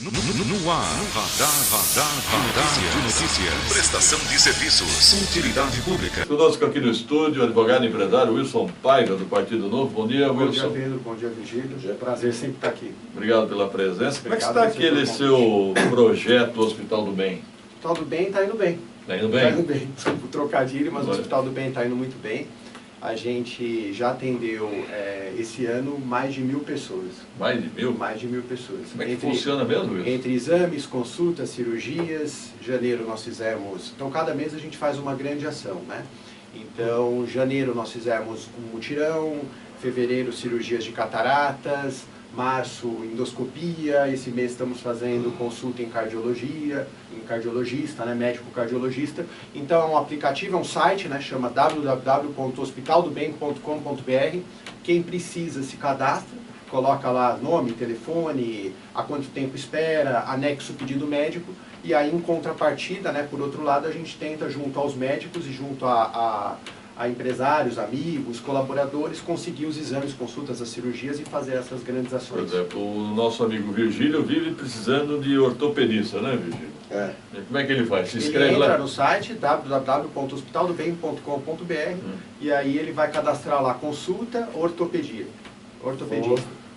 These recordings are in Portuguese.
No ar, Radar de Notícias. Prestação de serviços. Utilidade pública. Conosco aqui no estúdio, o advogado e empresário Wilson Paiva, do Partido Novo. Bom dia, Wilson. Bom dia, Pedro. Bom dia, Virgílio. É um prazer sempre estar aqui. Obrigado pela presença. Como é que está Obrigado aquele seu projeto Hospital do Bem? O Hospital do Bem está indo bem. Está indo bem? Está indo bem. Desculpa o trocadilho, mas o Hospital do Bem está indo muito bem. A gente já atendeu esse ano mais de 1.000 pessoas. Mais de 1.000? Mais de 1.000 pessoas. Como é que funciona mesmo isso? Entre exames, consultas, cirurgias. Janeiro nós fizemos... Então, cada mês a gente faz uma grande ação, né? Então, janeiro nós fizemos um mutirão, fevereiro cirurgias de cataratas, março endoscopia, esse mês estamos fazendo consulta em cardiologia, em cardiologista, né, médico cardiologista. Então é um aplicativo, é um site, né, chama www.hospitaldobem.com.br. Quem precisa se cadastra, coloca lá nome, telefone, há quanto tempo espera, anexo o pedido médico, e aí em contrapartida, né, por outro lado, a gente tenta junto aos médicos e junto a empresários, amigos, colaboradores, conseguir os exames, consultas, as cirurgias e fazer essas grandes ações. Por exemplo, o nosso amigo Virgílio vive precisando de ortopedista, né, Virgílio? É. Como é que ele faz? Se inscreve ele entra lá? no site www.hospitaldobem.com.br e aí ele vai cadastrar lá consulta, ortopedista.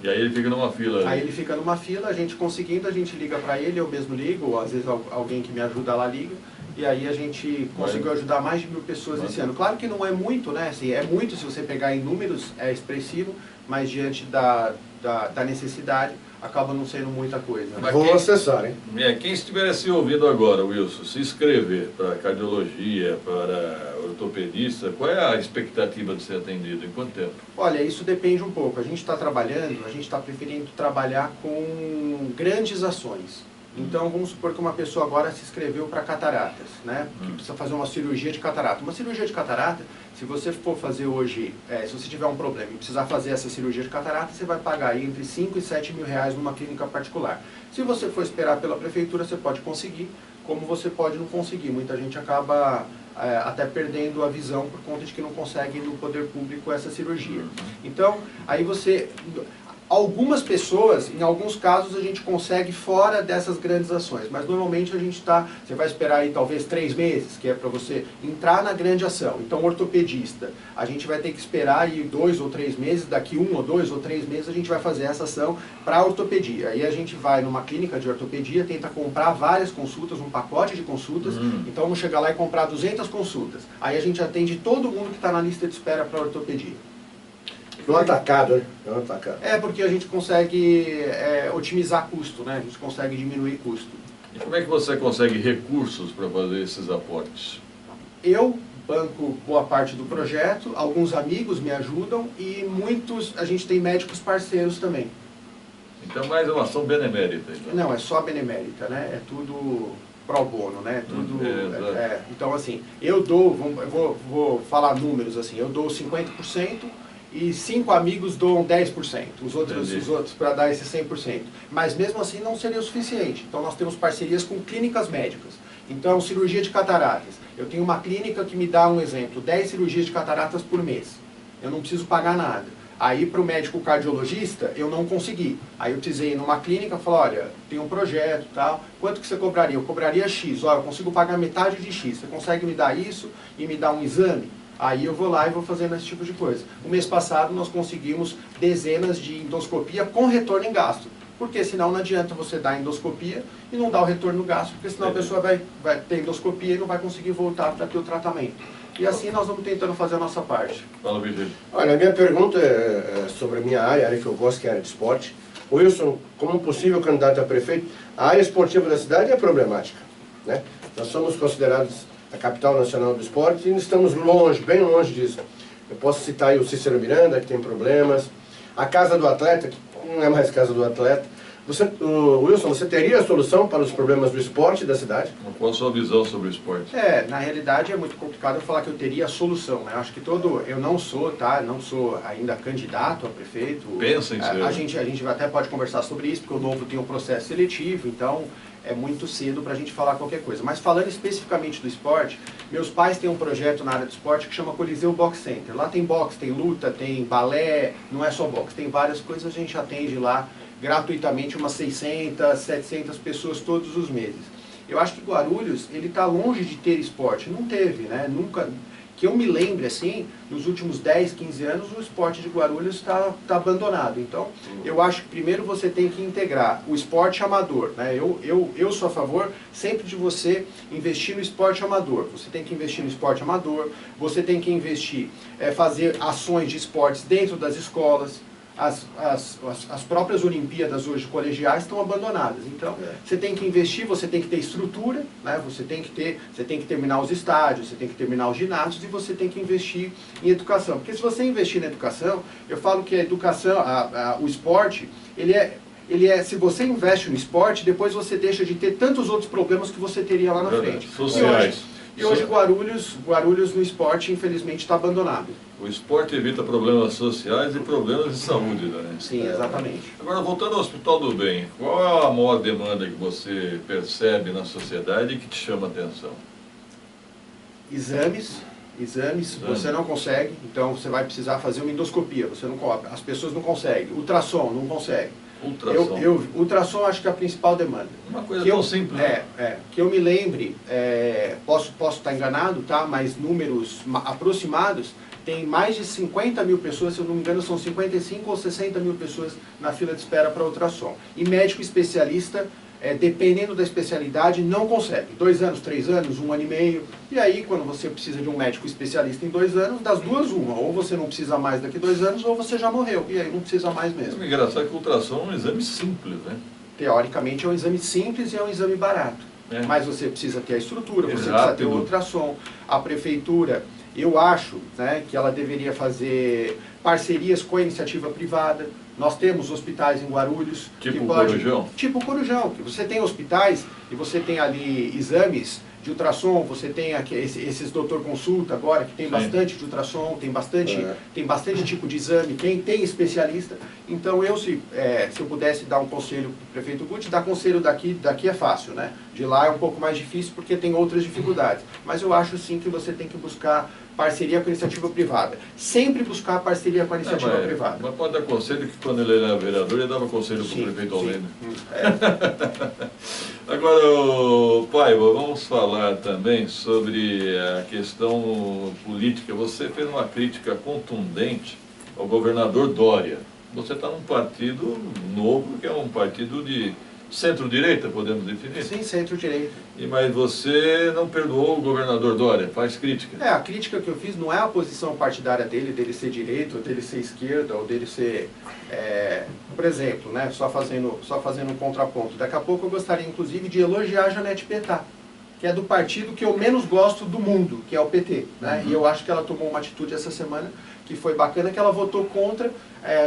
E aí ele fica numa fila. Aí ele fica numa fila, a gente conseguindo, a gente liga para ele, eu mesmo ligo, ou às vezes alguém que me ajuda lá liga. E aí a gente conseguiu ajudar mais de 1.000 pessoas esse ano. Claro que não é muito, né? Assim, é muito se você pegar em números, é expressivo, mas diante da necessidade, acaba não sendo muita coisa. Mas vou acessar, hein? Quem estiver se ouvindo agora, Wilson, se inscrever para cardiologia, para ortopedista, qual é a expectativa de ser atendido? Em quanto tempo? Olha, isso depende um pouco. A gente está trabalhando, a gente está preferindo trabalhar com grandes ações. Então, vamos supor que uma pessoa agora se inscreveu para cataratas, né? Que precisa fazer uma cirurgia de catarata. Uma cirurgia de catarata, se você for fazer hoje, se você tiver um problema e precisar fazer essa cirurgia de catarata, você vai pagar aí entre 5 e 7 mil reais numa clínica particular. Se você for esperar pela prefeitura, você pode conseguir, como você pode não conseguir. Muita gente acaba até perdendo a visão por conta de que não consegue no poder público essa cirurgia. Então, aí você... Algumas pessoas, em alguns casos, a gente consegue fora dessas grandes ações, mas normalmente a gente você vai esperar aí talvez 3 meses, que é para você entrar na grande ação. Então, ortopedista, a gente vai ter que esperar aí 2 ou 3 meses, daqui 1 ou 2 ou 3 meses a gente vai fazer essa ação para ortopedia. Aí a gente vai numa clínica de ortopedia, tenta comprar várias consultas, um pacote de consultas, então vamos chegar lá e comprar 200 consultas. Aí a gente atende todo mundo que está na lista de espera para ortopedia. No atacado, né? No atacado. Porque a gente consegue otimizar custo, né? A gente consegue diminuir custo. E como é que você consegue recursos para fazer esses aportes? Eu banco boa parte do projeto, alguns amigos me ajudam e a gente tem médicos parceiros também. Então, mais uma ação benemérita. Então. Não, é só benemérita, né? É tudo pro bono, né? Tudo, então, assim, eu vou falar números assim, eu dou 50%, e 5 amigos doam 10%, os outros para dar esse 100%. Mas mesmo assim não seria o suficiente. Então nós temos parcerias com clínicas médicas. Então, cirurgia de cataratas. Eu tenho uma clínica que me dá um exemplo, 10 cirurgias de cataratas por mês. Eu não preciso pagar nada. Aí para o médico cardiologista eu não consegui. Aí eu precisei ir numa clínica e falar, olha, tem um projeto e tal, quanto que você cobraria? Eu cobraria X, olha, eu consigo pagar metade de X, você consegue me dar isso e me dar um exame? Aí eu vou lá e vou fazendo esse tipo de coisa. O mês passado nós conseguimos dezenas de endoscopia com retorno em gasto. Porque senão não adianta você dar endoscopia e não dar o retorno no gasto, porque senão a pessoa vai ter endoscopia e não vai conseguir voltar para ter o tratamento. E assim nós vamos tentando fazer a nossa parte. Fala, Virgílio. Olha, a minha pergunta é sobre a minha área, a área que eu gosto, que é a área de esporte. Wilson, como possível candidato a prefeito, a área esportiva da cidade é problemática, né? Nós somos considerados a capital nacional do esporte, e estamos longe, bem longe disso. Eu posso citar aí o Cícero Miranda, que tem problemas, a Casa do Atleta, que não é mais Casa do Atleta. Wilson, você teria a solução para os problemas do esporte da cidade? Qual a sua visão sobre o esporte? Na realidade é muito complicado eu falar que eu teria a solução, né? Acho que eu não sou, não sou ainda candidato a prefeito. Pensa em ser. A gente até pode conversar sobre isso, porque o Novo tem um processo seletivo, então é muito cedo para a gente falar qualquer coisa. Mas falando especificamente do esporte, meus pais têm um projeto na área do esporte que chama Coliseu Box Center. Lá tem boxe, tem luta, tem balé, não é só boxe, tem várias coisas, a gente atende lá gratuitamente umas 600, 700 pessoas todos os meses. Eu acho que Guarulhos, ele está longe de ter esporte. Não teve, né? Nunca, que eu me lembre, assim, nos últimos 10, 15 anos, o esporte de Guarulhos está abandonado. Então, eu acho que primeiro você tem que integrar o esporte amador, né? Eu sou a favor sempre de você investir no esporte amador. Você tem que investir no esporte amador, você tem que investir, fazer ações de esportes dentro das escolas. As próprias Olimpíadas hoje colegiais estão abandonadas. Então, você tem que investir, você tem que ter estrutura, né? Você tem que terminar os estádios, você tem que terminar os ginásios e você tem que investir em educação. Porque se você investir na educação, eu falo que a educação, o esporte, se você investe no esporte, depois você deixa de ter tantos outros problemas que você teria lá na frente. Sociais. E hoje Guarulhos no esporte, infelizmente, está abandonado. O esporte evita problemas sociais e problemas de saúde, né? Sim, exatamente. Agora, voltando ao Hospital do Bem, qual é a maior demanda que você percebe na sociedade e que te chama a atenção? Exames, você não consegue, então você vai precisar fazer uma endoscopia, você não cobra. As pessoas não conseguem. Ultrassom, não consegue. Ultrassom. Ultrassom acho que é a principal demanda. Uma coisa tão simples. Que eu me lembre, posso estar enganado, tá? Mas números aproximados, tem mais de 50 mil pessoas, se eu não me engano são 55 ou 60 mil pessoas na fila de espera para ultrassom. E médico especialista, dependendo da especialidade, não consegue. 2 anos, 3 anos, 1 ano e meio. E aí, quando você precisa de um médico especialista em 2 anos, das duas uma. Ou você não precisa mais daqui 2 anos, ou você já morreu. E aí não precisa mais mesmo. É engraçado que o ultrassom é um exame simples, né? Teoricamente é um exame simples e é um exame barato. Mas você precisa ter a estrutura, você precisa ter o ultrassom. A prefeitura, eu acho, né, que ela deveria fazer parcerias com a iniciativa privada. Nós temos hospitais em Guarulhos. Tipo Corujão? Tipo Corujão, que você tem hospitais e você tem ali exames de ultrassom, você tem aqui, esses doutor consulta agora, que tem bastante de ultrassom, tem bastante tipo de exame, tem especialista. Então se eu pudesse dar um conselho para o prefeito Guti, dar conselho daqui é fácil, né? De lá é um pouco mais difícil porque tem outras dificuldades. Mas eu acho sim que você tem que buscar parceria com a iniciativa privada. Sempre buscar parceria com a iniciativa privada. Mas pode dar conselho que quando ele era vereador, ele dava conselho para o prefeito Almeida. Agora, Paiva, vamos falar também sobre a questão política. Você fez uma crítica contundente ao governador Dória. Você está num partido novo, que é um partido de centro-direita, podemos definir? Sim, centro-direita. Mas você não perdoou o governador Dória, faz crítica. A crítica que eu fiz não é a posição partidária dele ser direita, ou dele ser esquerda, ou dele ser, por exemplo, né, só fazendo um contraponto. Daqui a pouco eu gostaria, inclusive, de elogiar a Janete Petá, que é do partido que eu menos gosto do mundo, que é o PT. Né? E eu acho que ela tomou uma atitude essa semana que foi bacana, que ela votou contra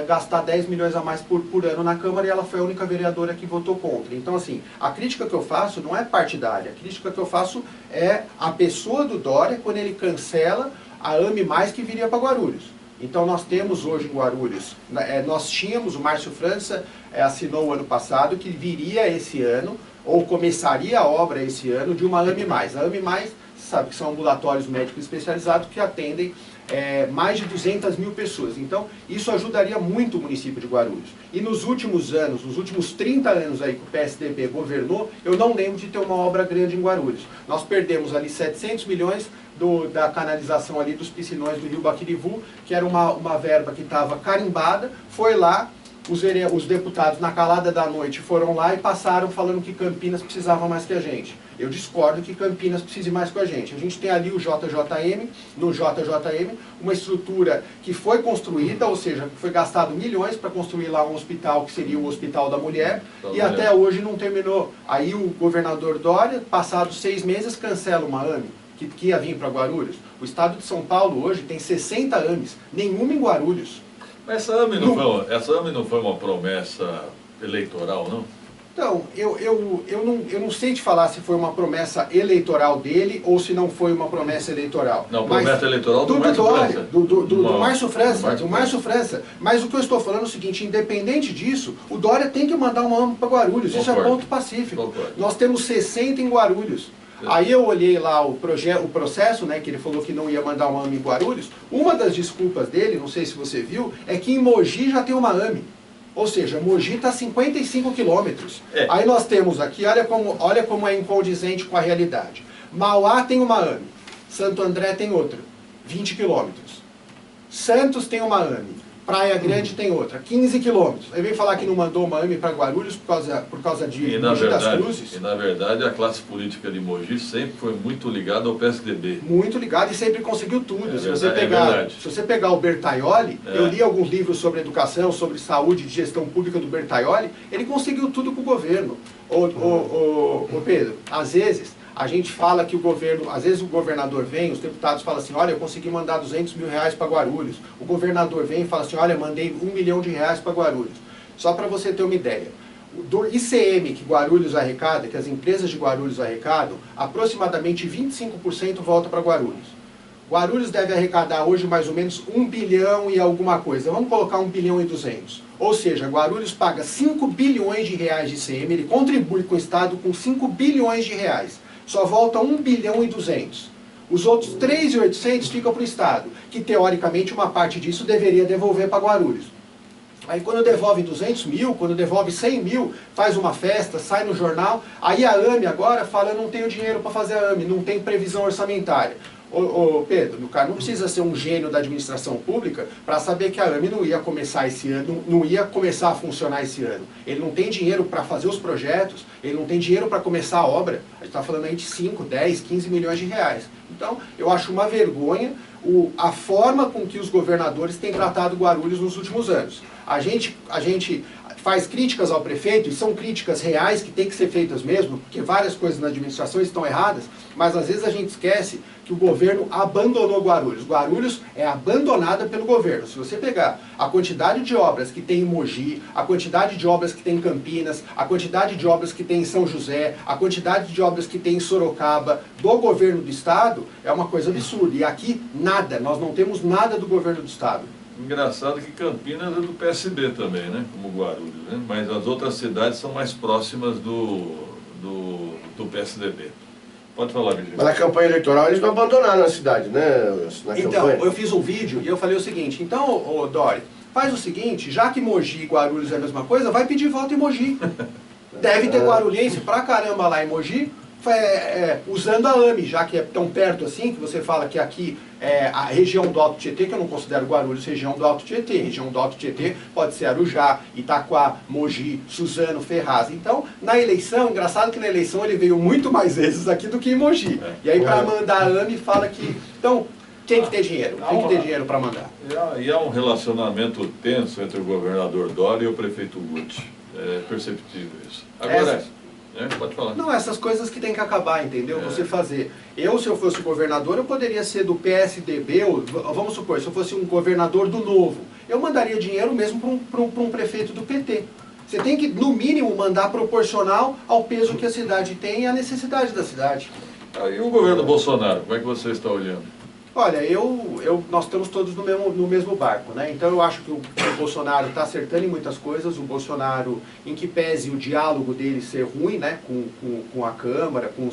gastar 10 milhões a mais por ano na Câmara, e ela foi a única vereadora que votou contra. Então, assim, a crítica que eu faço não é partidária, a crítica que eu faço é a pessoa do Dória, quando ele cancela a Ame Mais que viria para Guarulhos. Então nós temos hoje em Guarulhos, nós tínhamos, o Márcio França assinou o ano passado que viria esse ano, ou começaria a obra esse ano, de uma Ame Mais. A Ame Mais, sabe que são ambulatórios médicos especializados que atendem mais de 200 mil pessoas. Então, isso ajudaria muito o município de Guarulhos. E nos últimos anos, nos últimos 30 anos aí que o PSDB governou, eu não lembro de ter uma obra grande em Guarulhos. Nós perdemos ali 700 milhões da canalização ali dos piscinões do Rio Baquirivu, que era uma verba que estava carimbada, foi lá, os deputados na calada da noite foram lá e passaram falando que Campinas precisava mais que a gente. Eu discordo que Campinas precise mais que a gente. A gente tem ali o JJM, no JJM, uma estrutura que foi construída, ou seja, foi gastado milhões para construir lá um hospital que seria o Hospital da Mulher, e até hoje não terminou. Aí o governador Dória, passados 6 meses, cancela uma AME, que ia vir para Guarulhos. O estado de São Paulo hoje tem 60 AMEs, nenhuma em Guarulhos. Mas essa AME não foi uma promessa eleitoral, não? Então, eu não sei te falar se foi uma promessa eleitoral dele ou se não foi uma promessa eleitoral. Não, promessa eleitoral do Márcio França. Do Márcio França. Mas o que eu estou falando é o seguinte, independente disso, o Dória tem que mandar uma AME para Guarulhos. Isso é ponto pacífico. Nós temos 60 em Guarulhos. Aí eu olhei lá o processo, né, que ele falou que não ia mandar uma AME em Guarulhos. Uma das desculpas dele, não sei se você viu, é que em Mogi já tem uma AME. Ou seja, Mogi está a 55 quilômetros. É. Aí nós temos aqui, olha como é incondizente com a realidade. Mauá tem uma AME, Santo André tem outra, 20 quilômetros. Santos tem uma AME, Praia Grande tem outra, 15 quilômetros. Aí vem falar que não mandou uma AME para Guarulhos por causa de Mogi das Cruzes. E na verdade a classe política de Mogi sempre foi muito ligada ao PSDB. Muito ligado e sempre conseguiu tudo. É se, verdade, se você pegar o Bertaioli, eu li alguns livros sobre educação, sobre saúde e gestão pública do Bertaioli, ele conseguiu tudo com o governo. Ô Pedro, às vezes a gente fala que o governo, às vezes o governador vem, os deputados falam assim, olha, eu consegui mandar 200 mil reais para Guarulhos. O governador vem e fala assim, olha, mandei 1 milhão de reais para Guarulhos. Só para você ter uma ideia. Do ICM que Guarulhos arrecada, que as empresas de Guarulhos arrecadam, aproximadamente 25% volta para Guarulhos. Guarulhos deve arrecadar hoje mais ou menos 1 bilhão e alguma coisa. Vamos colocar 1 bilhão e 200. Ou seja, Guarulhos paga 5 bilhões de reais de ICM, ele contribui com o Estado com 5 bilhões de reais. Só volta 1 bilhão e 200. Os outros 3.800 ficam para o Estado, que teoricamente uma parte disso deveria devolver para Guarulhos. Aí quando devolve 200 mil, quando devolve 100 mil, faz uma festa, sai no jornal, aí a AME agora fala, não tenho dinheiro para fazer a AME, não tem previsão orçamentária. Ô Pedro, o cara não precisa ser um gênio da administração pública para saber que a AME não ia começar esse ano, não ia começar a funcionar esse ano. Ele não tem dinheiro para fazer os projetos, ele não tem dinheiro para começar a obra. A gente está falando aí de 5, 10, 15 milhões de reais. Então, eu acho uma vergonha a forma com que os governadores têm tratado Guarulhos nos últimos anos. A gente faz críticas ao prefeito, e são críticas reais que têm que ser feitas mesmo, porque várias coisas na administração estão erradas, mas às vezes a gente esquece que o governo abandonou Guarulhos. Guarulhos é abandonada pelo governo. Se você pegar a quantidade de obras que tem em Mogi, a quantidade de obras que tem em Campinas, a quantidade de obras que tem em São José, a quantidade de obras que tem em Sorocaba, do governo do Estado, é uma coisa absurda. E aqui, nada. Nós não temos nada do governo do Estado. Engraçado que Campinas é do PSB também, né? Como Guarulhos, né? Mas as outras cidades são mais próximas do PSDB. Pode falar, Virgínia. Mas na campanha eleitoral eles não abandonaram a cidade, né? Então, campanha. Eu fiz um vídeo e eu falei o seguinte, então, Dori, faz o seguinte, já que Mogi e Guarulhos é a mesma coisa, vai pedir voto em Mogi. Deve ter guarulhense pra caramba lá em Mogi, usando a AME, já que é tão perto assim, que você fala que aqui é a região do Alto Tietê, que eu não considero Guarulhos região do Alto Tietê. Região do Alto Tietê pode ser Arujá, Itaquá, Mogi, Suzano, Ferraz. Então, na eleição, engraçado que na eleição ele veio muito mais vezes aqui do que em Mogi. E aí para mandar a AME fala que... Então, tem que ter dinheiro, tem que ter dinheiro para mandar. E há um relacionamento tenso entre o governador Dória e o prefeito Guti. É perceptível isso. Agora... Pode falar. Não, essas coisas que tem que acabar, entendeu? Você fazer. Se eu fosse governador, eu poderia ser do PSDB, ou, vamos supor, se eu fosse um governador do Novo, eu mandaria dinheiro mesmo para um prefeito do PT. Você tem que, no mínimo, mandar proporcional ao peso que a cidade tem e à necessidade da cidade. E o governo Bolsonaro, como é que você está olhando? Olha, nós estamos todos no mesmo barco, né? Então eu acho que o Bolsonaro está acertando em muitas coisas, o Bolsonaro, em que pese o diálogo dele ser ruim, né? Com a Câmara, com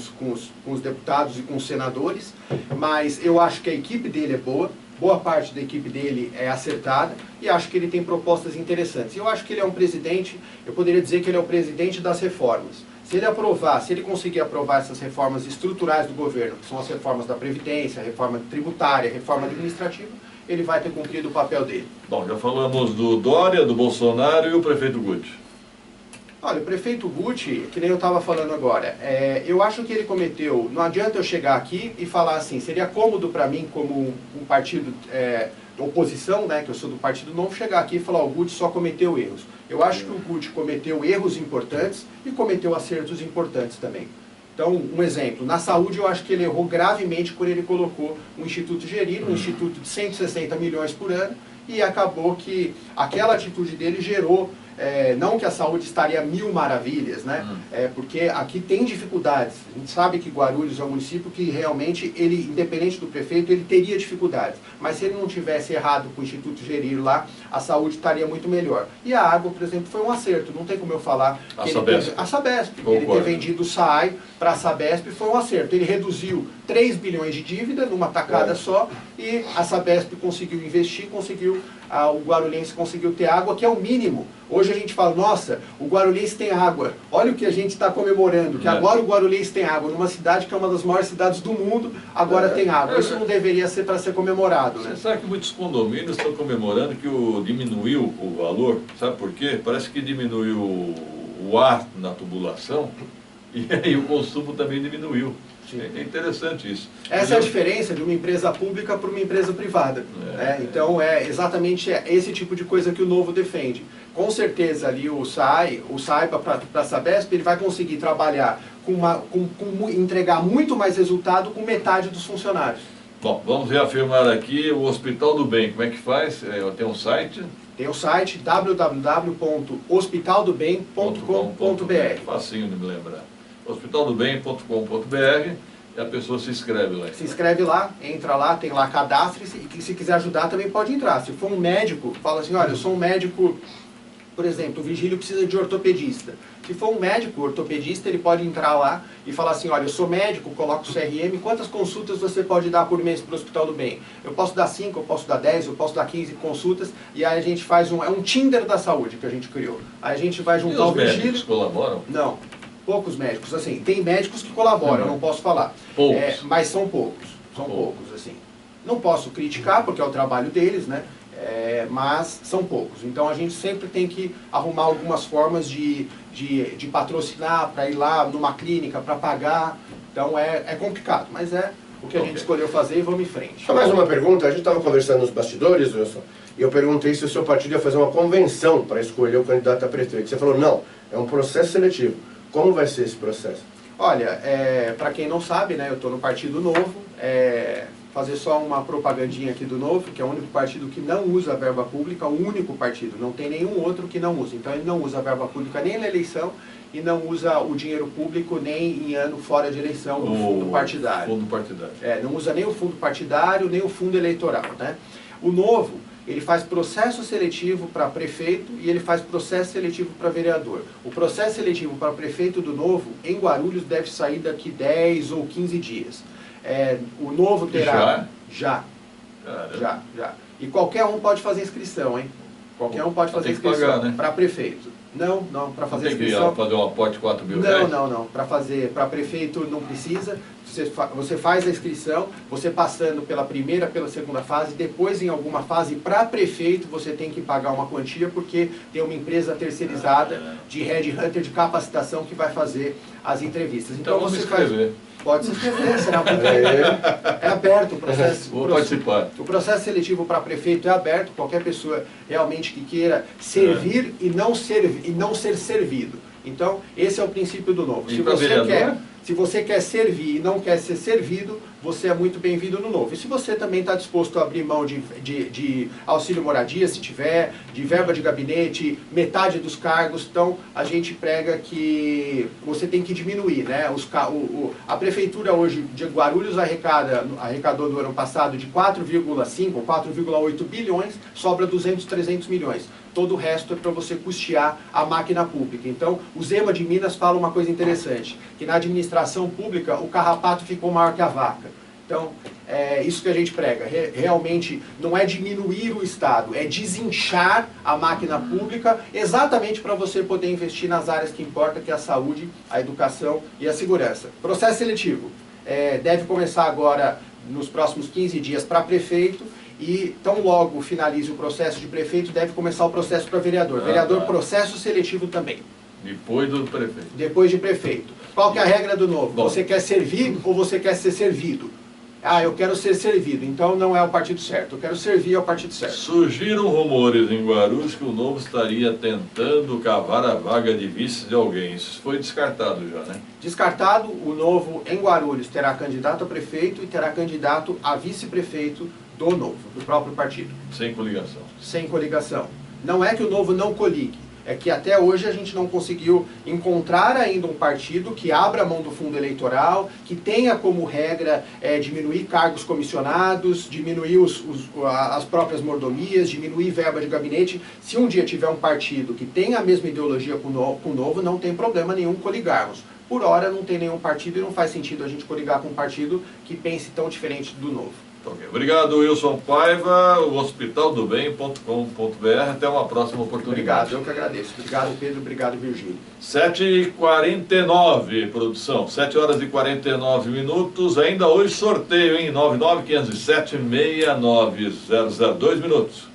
os deputados e com os senadores, mas eu acho que a equipe dele é boa parte da equipe dele é acertada, e acho que ele tem propostas interessantes. Eu acho que ele é um presidente, eu poderia dizer que ele é o presidente das reformas. Se ele conseguir aprovar essas reformas estruturais do governo, que são as reformas da Previdência, a reforma tributária, a reforma administrativa, ele vai ter cumprido o papel dele. Bom, já falamos do Dória, do Bolsonaro e o prefeito Guti. Olha, o prefeito Guti, que nem eu estava falando agora, eu acho que ele cometeu... Não adianta eu chegar aqui e falar assim, seria cômodo para mim, como um partido... oposição, né, que eu sou do Partido Novo, chegar aqui e falar, o Guti só cometeu erros. Eu acho que o Guti cometeu erros importantes e cometeu acertos importantes também. Então, um exemplo, na saúde eu acho que ele errou gravemente quando ele colocou um instituto gerido, um instituto de 160 milhões por ano, e acabou que aquela atitude dele gerou... não que a saúde estaria a mil maravilhas, né? Porque aqui tem dificuldades. A gente sabe que Guarulhos é um município que realmente, ele, independente do prefeito, ele teria dificuldades. Mas se ele não tivesse errado com o Instituto Gerir lá, a saúde estaria muito melhor. E a água, por exemplo, foi um acerto. Não tem como eu falar... A Sabesp. Ele ter vendido o SAAI para a Sabesp foi um acerto. Ele reduziu 3 bilhões de dívida numa tacada só, e a Sabesp conseguiu investir, o guarulhense conseguiu ter água, que é o mínimo Hoje a gente fala, nossa, o Guarulhense tem água. Olha o que a gente está comemorando, que agora o Guarulhense tem água. Numa cidade que é uma das maiores cidades do mundo, agora tem água. Isso não deveria ser para ser comemorado, né? Você sabe que muitos condomínios estão comemorando que diminuiu o valor, sabe por quê? Parece que diminuiu o ar na tubulação e aí o consumo também diminuiu. É interessante isso. Essa é a diferença de uma empresa pública para uma empresa privada. Então é exatamente esse tipo de coisa que o Novo defende. Com certeza ali o Saiba para a Sabesp, ele vai conseguir trabalhar entregar muito mais resultado com metade dos funcionários. Bom, vamos reafirmar aqui o Hospital do Bem. Como é que faz? Tem um site? Tem o site www.hospitaldobem.com.br. Facinho de me lembrar. hospitaldobem.com.br e a pessoa se inscreve lá. Se inscreve lá, entra lá, tem lá cadastre-se e se quiser ajudar também pode entrar. Se for um médico, fala assim, olha, eu sou um médico, por exemplo, o Vigílio precisa de ortopedista. Se for um médico ortopedista, ele pode entrar lá e falar assim, olha, eu sou médico, coloco o CRM, quantas consultas você pode dar por mês para o Hospital do Bem? Eu posso dar 5, eu posso dar 10, eu posso dar 15 consultas, e aí a gente faz é um Tinder da saúde que a gente criou. Aí a gente vai juntar o Vigílio... E os médicos colaboram? Não. Poucos médicos, assim, tem médicos que colaboram, eu não posso falar. Poucos. Mas são poucos, assim. Não posso criticar, porque é o trabalho deles, né? Mas são poucos. Então a gente sempre tem que arrumar algumas formas de patrocinar, para ir lá numa clínica, para pagar. Então é complicado, mas é o que a gente escolheu fazer e vamos em frente. Só mais uma pergunta, a gente estava conversando nos bastidores, Wilson, e eu perguntei se o seu partido ia fazer uma convenção para escolher o candidato a prefeito. Você falou, não, é um processo seletivo. Como vai ser esse processo? Olha, para quem não sabe, né, eu estou no Partido Novo, fazer só uma propagandinha aqui do Novo, que é o único partido que não usa verba pública, o único partido, não tem nenhum outro que não usa. Então ele não usa verba pública nem na eleição e não usa o dinheiro público nem em ano fora de eleição do fundo partidário. Fundo partidário. Não usa nem o fundo partidário, nem o fundo eleitoral, né? O Novo, ele faz processo seletivo para prefeito e ele faz processo seletivo para vereador. O processo seletivo para prefeito do Novo, em Guarulhos, deve sair daqui 10 ou 15 dias. O Novo terá... Já. E qualquer um pode fazer inscrição, hein? Qualquer um pode fazer inscrição, né? Para prefeito. Não, para fazer inscrição... Tem que fazer um aporte de 4 mil reais? Não. Para prefeito não precisa. Você faz a inscrição, você passando pela primeira, pela segunda fase, depois em alguma fase, para prefeito, você tem que pagar uma quantia, porque tem uma empresa terceirizada de headhunter de capacitação que vai fazer as entrevistas. Então você escrever. Pode se inscrever, será é aberto o processo. Vou participar. O processo seletivo para prefeito é aberto, qualquer pessoa realmente que queira servir e não ser servido. Então, esse é o princípio do Novo. Se você quer servir e não quer ser servido, você é muito bem-vindo no Novo. E se você também está disposto a abrir mão de auxílio moradia, se tiver, de verba de gabinete, metade dos cargos, então a gente prega que você tem que diminuir, né? A prefeitura hoje de Guarulhos arrecadou no ano passado de 4,5 ou 4,8 bilhões, sobra 200, 300 milhões. Todo o resto é para você custear a máquina pública. Então, o Zema de Minas fala uma coisa interessante, que na administração pública o carrapato ficou maior que a vaca. Então, é isso que a gente prega. Realmente não é diminuir o Estado, é desinchar a máquina pública exatamente para você poder investir nas áreas que importam, que é a saúde, a educação e a segurança. Processo seletivo deve começar agora nos próximos 15 dias para prefeito, e tão logo finalize o processo de prefeito, deve começar o processo para vereador. Vereador, processo seletivo também. Depois do prefeito. Depois de prefeito. Qual que é a regra do Novo? Bom, você quer servir ou você quer ser servido? Eu quero ser servido, então não é o partido certo. Eu quero servir ao partido certo. Surgiram rumores em Guarulhos que o Novo estaria tentando cavar a vaga de vice de alguém. Isso foi descartado já, né? Descartado. O Novo em Guarulhos terá candidato a prefeito e terá candidato a vice-prefeito do Novo, do próprio partido. Sem coligação. Sem coligação. Não é que o Novo não coligue, é que até hoje a gente não conseguiu encontrar ainda um partido que abra mão do fundo eleitoral, que tenha como regra diminuir cargos comissionados, diminuir as próprias mordomias, diminuir verba de gabinete. Se um dia tiver um partido que tenha a mesma ideologia com o Novo, não tem problema nenhum coligarmos. Por hora não tem nenhum partido e não faz sentido a gente coligar com um partido que pense tão diferente do Novo. Okay. Obrigado, Wilson Paiva, o hospitaldobem.com.br. Até uma próxima oportunidade. Obrigado, eu que agradeço. Obrigado, Pedro. Obrigado, Virgínia. 7h49, produção. 7 horas e 49 minutos. Ainda hoje sorteio, hein? 99-507-6900. 2 minutos.